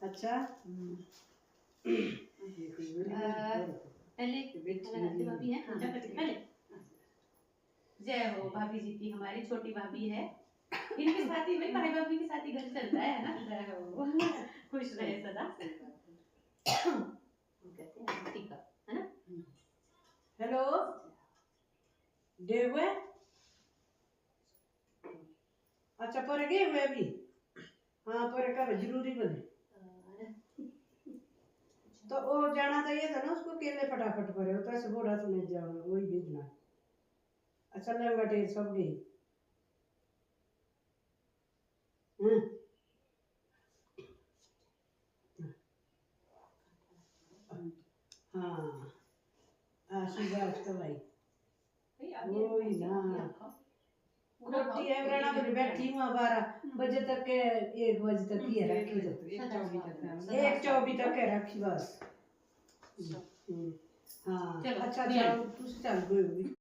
अच्छा पहले भाभी है पहले जय हो भाभी जी की, हमारी छोटी भाभी है, इनके साथ ही भाई भाई भाभी के साथ ही घर चलता है ना। जय हो, खुश रहे सदा। कहते हैं टीका है ना। हेलो देव है अच्छा पर गए हुए अभी हाँ पर कर जरूरी बने तो वो जाना चाहिए था ना उसको केले फटाफट पर हो तो ऐसे बोला तो नहीं जाओ वही भेजना अच्छा लंगा टेर सब गई हाँ आशीर्वाद का भाई वही ना खोटी है राणा में बैठी हूँ 12 बजे तक के 1 बजे तक ही रखी तो 1:24 तक है रखी बस हाँ अच्छा चल तू चल गई